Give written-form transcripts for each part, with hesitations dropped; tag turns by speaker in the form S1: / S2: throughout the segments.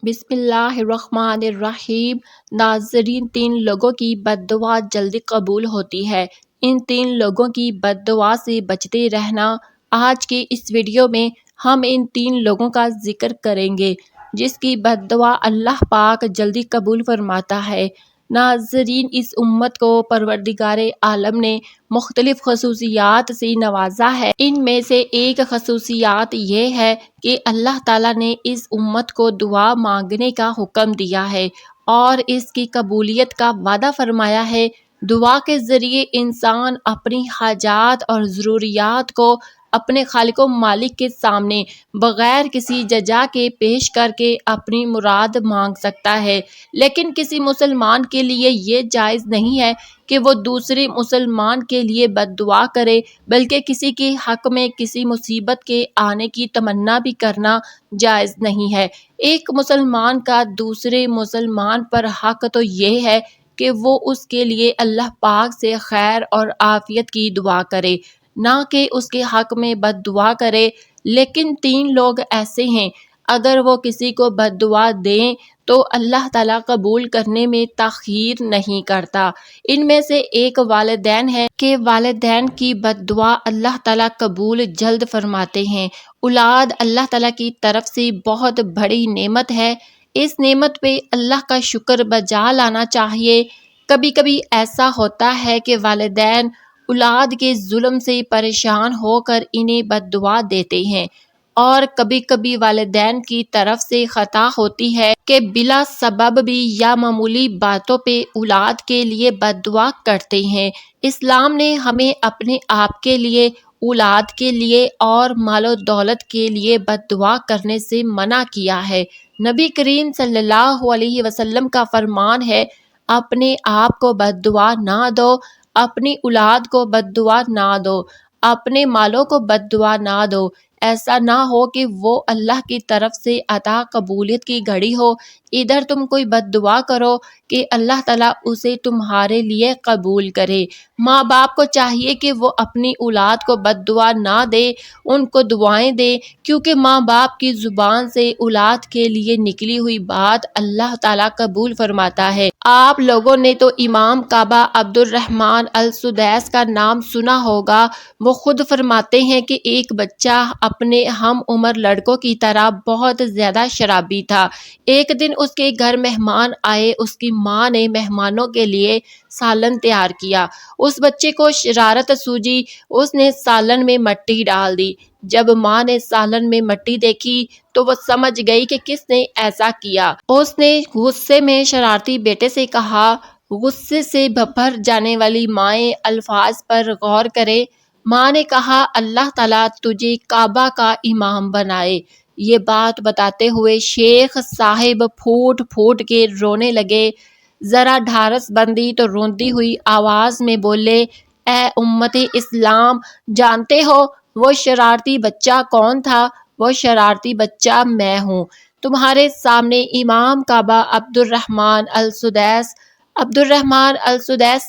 S1: بسم اللہ الرحمن الرحیم۔ ناظرین، 3 لوگوں کی بد دعا جلدی قبول ہوتی ہے۔ ان 3 لوگوں کی بد دعا سے بچتے رہنا۔ آج کے اس ویڈیو میں ہم ان 3 لوگوں کا ذکر کریں گے جس کی بد دعا اللہ پاک جلدی قبول فرماتا ہے۔ ناظرین، اس امت کو پروردگار عالم نے مختلف خصوصیات سے نوازا ہے۔ ان میں سے ایک خصوصیات یہ ہے کہ اللہ تعالیٰ نے اس امت کو دعا مانگنے کا حکم دیا ہے اور اس کی قبولیت کا وعدہ فرمایا ہے۔ دعا کے ذریعے انسان اپنی حاجات اور ضروریات کو اپنے خالق و مالک کے سامنے بغیر کسی جزا کے پیش کر کے اپنی مراد مانگ سکتا ہے، لیکن کسی مسلمان کے لیے یہ جائز نہیں ہے کہ وہ دوسرے مسلمان کے لیے بد دعا کرے، بلکہ کسی کے حق میں کسی مصیبت کے آنے کی تمنا بھی کرنا جائز نہیں ہے۔ ایک مسلمان کا دوسرے مسلمان پر حق تو یہ ہے کہ وہ اس کے لیے اللہ پاک سے خیر اور عافیت کی دعا کرے، نہ کہ اس کے حق میں بد دعا کرے۔ لیکن 3 لوگ ایسے ہیں، اگر وہ کسی کو بد دعا دیں تو اللہ تعالیٰ قبول کرنے میں تاخیر نہیں کرتا۔ ان میں سے ایک والدین ہے کہ والدین کی بد دعا اللہ تعالیٰ قبول جلد فرماتے ہیں۔ اولاد اللہ تعالیٰ کی طرف سے بہت بڑی نعمت ہے۔ اس نعمت پہ اللہ کا شکر بجا لانا چاہیے۔ کبھی کبھی ایسا ہوتا ہے کہ والدین اولاد کے ظلم سے پریشان ہو کر انہیں بد دعا دیتے ہیں، اور کبھی کبھی والدین کی طرف سے خطا ہوتی ہے کہ بلا سبب بھی یا معمولی باتوں پہ اولاد کے لیے بد دعا کرتے ہیں۔ اسلام نے ہمیں اپنے آپ کے لیے، اولاد کے لیے اور مال و دولت کے لیے بد دعا کرنے سے منع کیا ہے۔ نبی کریم صلی اللہ علیہ وسلم کا فرمان ہے، اپنے آپ کو بد دعا نہ دو، اپنی اولاد کو بد دعا نہ دو، اپنے مالوں کو بد دعا نہ دو۔ ایسا نہ ہو کہ وہ اللہ کی طرف سے عطا قبولیت کی گھڑی ہو، ادھر تم کوئی بد دعا کرو کہ اللہ تعالیٰ اسے تمہارے لیے قبول کرے۔ ماں باپ کو چاہیے کہ وہ اپنی اولاد کو بد دعا نہ دے، ان کو دعائیں دے، کیونکہ ماں باپ کی زبان سے اولاد کے لیے نکلی ہوئی بات اللہ تعالیٰ قبول فرماتا ہے۔ آپ لوگوں نے تو امام کعبہ عبد الرحمن السدیس کا نام سنا ہوگا۔ وہ خود فرماتے ہیں کہ ایک بچہ اپنے ہم عمر لڑکوں کی طرح بہت زیادہ شرابی تھا۔ ایک دن اس کے گھر مہمان آئے، اس کی ماں نے مہمانوں کے لیے سالن تیار کیا۔ اس بچے کو شرارت سوجی، اس نے سالن میں مٹی ڈال دی۔ جب ماں نے سالن میں مٹی دیکھی تو وہ سمجھ گئی کہ کس نے ایسا کیا۔ اس نے غصے میں شرارتی بیٹے سے کہا، غصے سے بھر جانے والی مائیں الفاظ پر غور کرے۔ ماں نے کہا، اللہ تعالیٰ تجھے کعبہ کا امام بنائے۔ یہ بات بتاتے ہوئے شیخ صاحب پھوٹ پھوٹ کے رونے لگے۔ ذرا ڈھارس بندی تو روندی ہوئی آواز میں بولے، اے امت اسلام، جانتے ہو وہ شرارتی بچہ کون تھا؟ وہ شرارتی بچہ میں ہوں۔ تمہارے سامنے امام کعبہ عبد الرحمن السدیس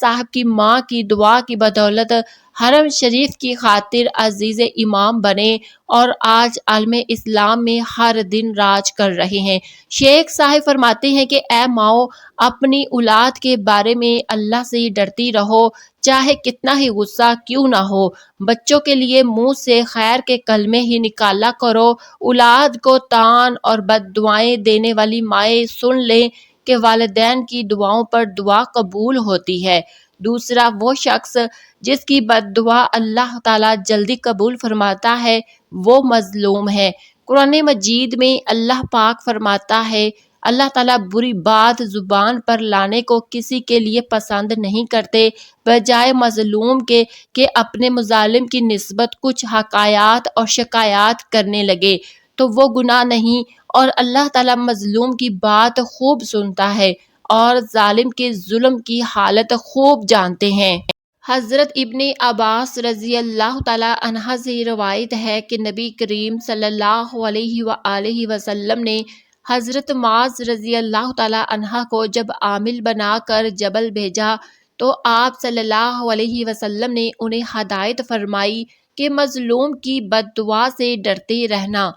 S1: صاحب کی ماں کی دعا کی بدولت حرم شریف کی خاطر عزیز امام بنے اور آج عالم اسلام میں ہر دن راج کر رہے ہیں۔ شیخ صاحب فرماتے ہیں کہ اے ماؤں، اپنی اولاد کے بارے میں اللہ سے ڈرتی رہو، چاہے کتنا ہی غصہ کیوں نہ ہو۔ بچوں کے لیے منہ سے خیر کے کلمے ہی نکالا کرو۔ اولاد کو تان اور بد دعائیں دینے والی مائیں سن لیں کہ والدین کی دعاؤں پر دعا قبول ہوتی ہے۔ دوسرا وہ شخص جس کی بد دعا اللہ تعالیٰ جلدی قبول فرماتا ہے، وہ مظلوم ہے۔ قرآن مجید میں اللہ پاک فرماتا ہے، اللہ تعالیٰ بری بات زبان پر لانے کو کسی کے لیے پسند نہیں کرتے، بجائے مظلوم کے کہ اپنے مظالم کی نسبت کچھ حکایات اور شکایات کرنے لگے تو وہ گناہ نہیں، اور اللہ تعالیٰ مظلوم کی بات خوب سنتا ہے اور ظالم کے ظلم کی حالت خوب جانتے ہیں۔ حضرت ابن عباس رضی اللہ تعالیٰ عنہ سے روایت ہے کہ نبی کریم صلی اللہ علیہ وآلہ وسلم نے حضرت معاذ رضی اللہ تعالیٰ عنہ کو جب عامل بنا کر جبل بھیجا تو آپ صلی اللہ علیہ وسلم نے انہیں ہدایت فرمائی کہ مظلوم کی بد دعا سے ڈرتے رہنا،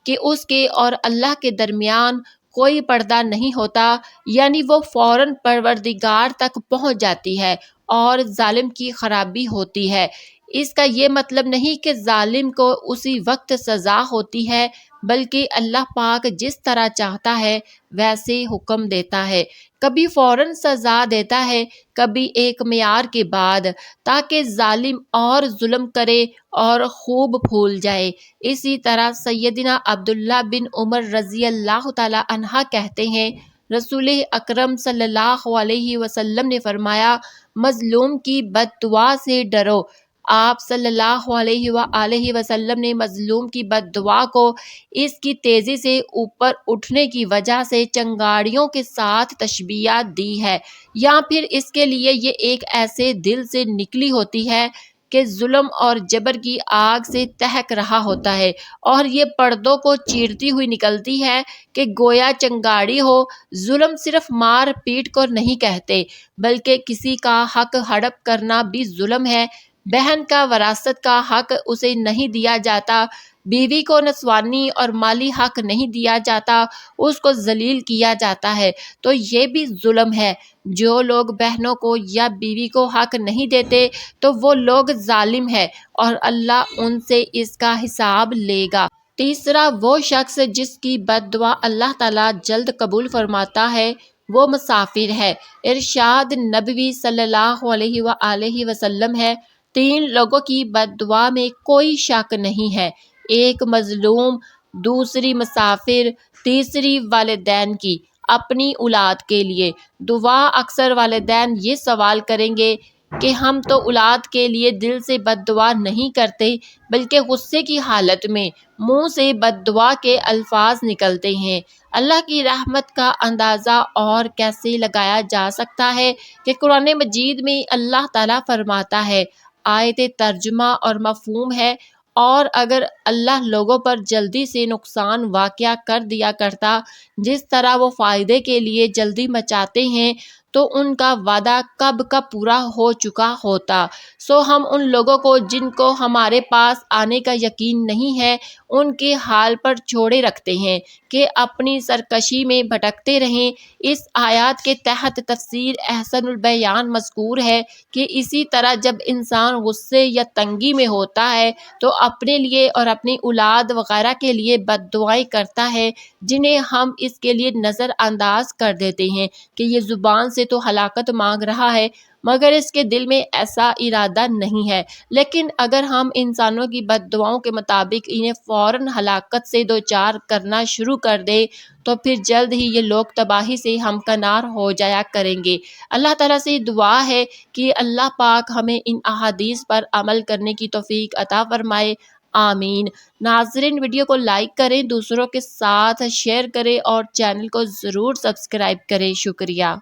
S1: کہ اس کے اور اللہ کے درمیان کوئی پردہ نہیں ہوتا، یعنی وہ فوراً پروردگار تک پہنچ جاتی ہے اور ظالم کی خرابی ہوتی ہے۔ اس کا یہ مطلب نہیں کہ ظالم کو اسی وقت سزا ہوتی ہے، بلکہ اللہ پاک جس طرح چاہتا ہے ویسے حکم دیتا ہے، کبھی فوراً سزا دیتا ہے، کبھی ایک معیار کے بعد، تاکہ ظالم اور ظلم کرے اور خوب پھول جائے۔ اسی طرح سیدنا عبداللہ بن عمر رضی اللہ تعالی عنہ کہتے ہیں، رسول اکرم صلی اللہ علیہ وسلم نے فرمایا، مظلوم کی بد دعا سے ڈرو۔ آپ صلی اللہ علیہ وآلہ وسلم نے مظلوم کی بد دعا کو اس کی تیزی سے اوپر اٹھنے کی وجہ سے چنگاڑیوں کے ساتھ تشبیہ دی ہے، یا پھر اس کے لیے یہ ایک ایسے دل سے نکلی ہوتی ہے کہ ظلم اور جبر کی آگ سے دہک رہا ہوتا ہے، اور یہ پردوں کو چیرتی ہوئی نکلتی ہے کہ گویا چنگاڑی ہو۔ ظلم صرف مار پیٹ کو نہیں کہتے، بلکہ کسی کا حق ہڑپ کرنا بھی ظلم ہے۔ بہن کا وراثت کا حق اسے نہیں دیا جاتا، بیوی کو نسوانی اور مالی حق نہیں دیا جاتا، اس کو ذلیل کیا جاتا ہے، تو یہ بھی ظلم ہے۔ جو لوگ بہنوں کو یا بیوی کو حق نہیں دیتے تو وہ لوگ ظالم ہیں، اور اللہ ان سے اس کا حساب لے گا۔ تیسرا، وہ شخص جس کی بد دعا اللہ تعالیٰ جلد قبول فرماتا ہے وہ مسافر ہے۔ ارشاد نبوی صلی اللہ علیہ وآلہ وسلم ہے، 3 لوگوں کی بد دعا میں کوئی شک نہیں ہے، ایک مظلوم، دوسری مسافر، تیسری والدین کی اپنی اولاد کے لیے دعا۔ اکثر والدین یہ سوال کریں گے کہ ہم تو اولاد کے لیے دل سے بد دعا نہیں کرتے، بلکہ غصے کی حالت میں منہ سے بد دعا کے الفاظ نکلتے ہیں۔ اللہ کی رحمت کا اندازہ اور کیسے لگایا جا سکتا ہے کہ قرآن مجید میں اللہ تعالیٰ فرماتا ہے، آیت ترجمہ اور مفہوم ہے، اور اگر اللہ لوگوں پر جلدی سے نقصان واقع کر دیا کرتا جس طرح وہ فائدے کے لیے جلدی مچاتے ہیں، تو ان کا وعدہ کب کا پورا ہو چکا ہوتا۔ سو ہم ان لوگوں کو جن کو ہمارے پاس آنے کا یقین نہیں ہے ان کے حال پر چھوڑے رکھتے ہیں کہ اپنی سرکشی میں بھٹکتے رہیں۔ اس آیات کے تحت تفسیر احسن البیان مذکور ہے کہ اسی طرح جب انسان غصے یا تنگی میں ہوتا ہے تو اپنے لیے اور اپنی اولاد وغیرہ کے لیے بد دعائیں کرتا ہے، جنہیں ہم اس کے لیے نظر انداز کر دیتے ہیں کہ یہ زبان سے تو ہلاکت مانگ رہا ہے مگر اس کے دل میں ایسا ارادہ نہیں ہے۔ لیکن اگر ہم انسانوں کی بد دعاؤں کے مطابق انہیں فوراً ہلاکت سے دوچار کرنا شروع کر دیں تو پھر جلد ہی یہ لوگ تباہی سے ہمکنار ہو جایا کریں گے۔ اللہ تعالیٰ سے دعا ہے کہ اللہ پاک ہمیں ان احادیث پر عمل کرنے کی توفیق عطا فرمائے، آمین۔ ناظرین، ویڈیو کو لائک کریں، دوسروں کے ساتھ شیئر کریں اور چینل کو ضرور سبسکرائب کریں۔ شکریہ۔